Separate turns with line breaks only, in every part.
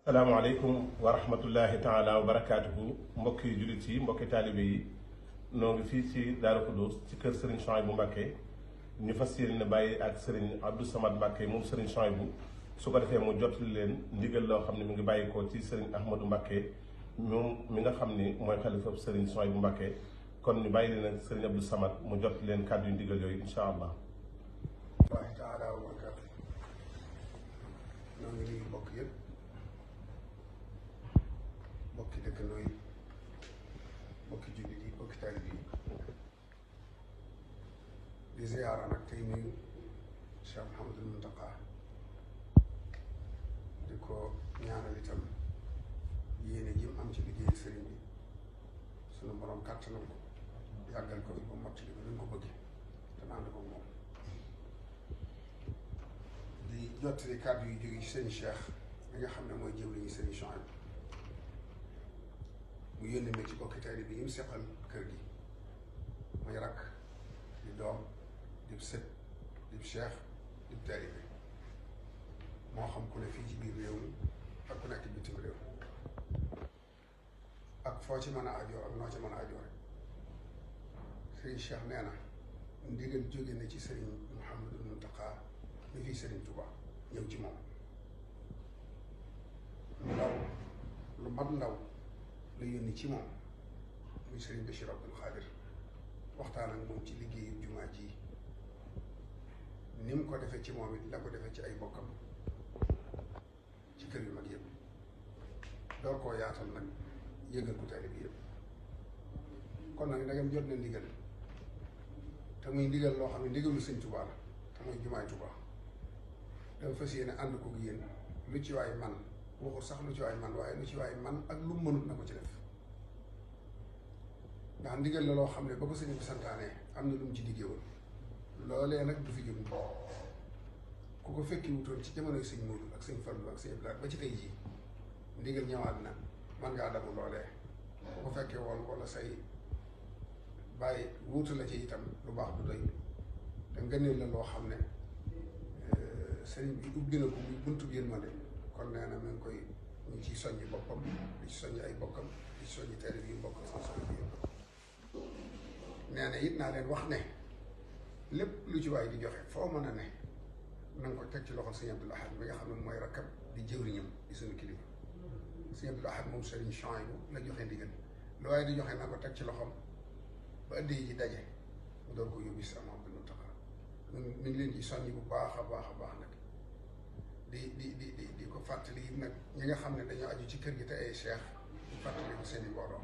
salaamaaleykum wa rahmatullahi taala wa barakaatuhu mbokki jullit yi mbokki taalibe yi noo ngi fii ci Daaru Xudoos ci kër Serigne Souhaïbou Mbacké ñu fas yéene bàyyi ak Serigne Abdou Samad Mbacké moom Serigne Souhaïbou su ko defee mu jotali leen ndigal loo xam ne mu ngi bàyyi ko ci Serigne Ahmadou Mbacké moom mi nga xam ni mooy xalifa Serigne Souhaïbou Mbacké kon ñu bàyyi leen ak Serigne Abdou Samad mu jotali leen kàddu yu ndigal yooyu incha allah.
Allahi taala wa barakaatu. ñoo ngi nuyu mbokk yëpp mbokki dëkkandoo yi mbokki jullit yi mbokki taalib yi di ziyaara nag tey nuyu Cheikh Mouhamadul Muntaqa di ko ñaanal itam yéene ji mu am ci liggéey sëriñ bi sunu borom kàttanal ko yàggal ko ba mottali ko ñu ko bëgge te ànd ko moom di jottali kàddu yu jóge ci sëriñ Cheikh mi nga xam ne mooy jëwriñu sëriñ Souhaïbou mu yónni ma ci bokki taalibe bi yi mu seqal kër gi muy rakk di doom di sët di cheikh di taalibe moo xam ku ne fii ci biir réew mi ak ku nekk bitim réew ak foo ci mën a ajoo ak noo ci mën a ajoo rek sëriñ Cheikh nee na ndigal jóge na ci sëriñ Mouhamadul Muntaqa mi fii sëriñ Touba ñëw ci moom ndaw lu mat ndaw la yónni ci moom muy sëriñ Bachir Abdoul Khadir waxtaan ak moom ci liggéeyu jumaa ji ni mu ko defee ci moom it la ko defee ci ay bokkam ci kër yu mag yëpp door koo yaatal nag yëgal ko taalibe bi yëpp kon nag ndegam jot na ndigal te muy ndigal loo xam ne ndigalu sëñ Touba la te muy jumaay Touba dafa fas yéene ànd ko yéen lu ci waay man waxul sax lu ci waay man waaye lu ci waay man ak lu mënut na ko ci def ndax ndigal la loo xam ne ba ko sëñ bi santaane am na lu mu ci diggee woon loolee nag du fi jóg ku ko fekki wutoon ci jamonoy sëñ Moodu ak sëñ Fallu ak sëñ Abdoulaye ba ci tey jii ndigal ñëwaat na man ngaa dabu loolee ku ko fekkee woon wala say bàyyi wuutu la ci itam lu baax du doy te ngëneel la loo xam ne sëriñ bi ubbi na ko muy buntu yërmande kon nee na mi ngi koy ñu ngi ciy soññi boppam di ci soññi ay bokkam di ci soññi taalibe yi bokkam seen soññi bi yëpp nee na it naa leen wax ne lépp lu ci waay di joxe foo mën a ne na nga ko teg ci loxol sëñ Abdoul Ahad mi nga xam ne mooy rakkam di jëwriñam di suñu kilifa sëñ Abdoul Ahad moom sëriñ Souhaïbou la joxe ndigal lu waaye di joxe na ko teg ci loxom ba ëdd yi daje mu door ko yóbbu si Mouhamadou Mountakha mi ngi leen ci soññi bu baax a baax a baax nag di ko fàttali it nag ñi nga xam ne dañoo aju ci kër gi te ay cheikh di fàttali ko seen i mbooloo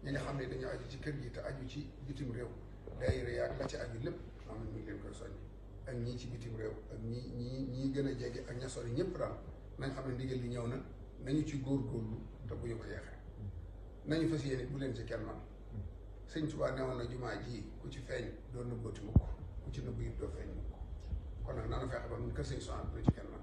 ñi nga xam ne dañoo aju ci kër gi te aju ci bitim réew daayira yaag la ci aju lépp moom it mi ngi leen koy soññi ak ñii ci bitim réew ak ñii gën a jege ak ña sori ñëpp daal nañ xam ne ndigal li ñëw na nañu ci góorgóorlu te bu ñu ko yeexee nañu fas yéene bu leen ci kenn man sëñ Tuubaa newoon na jumaa ji ku ci feeñ doo nëbbooti mukk ku ci nëbbu it doo feeñ mukk kon nag nanu fexe ba nun kër sëñ Souhaïbou bu ci kenn man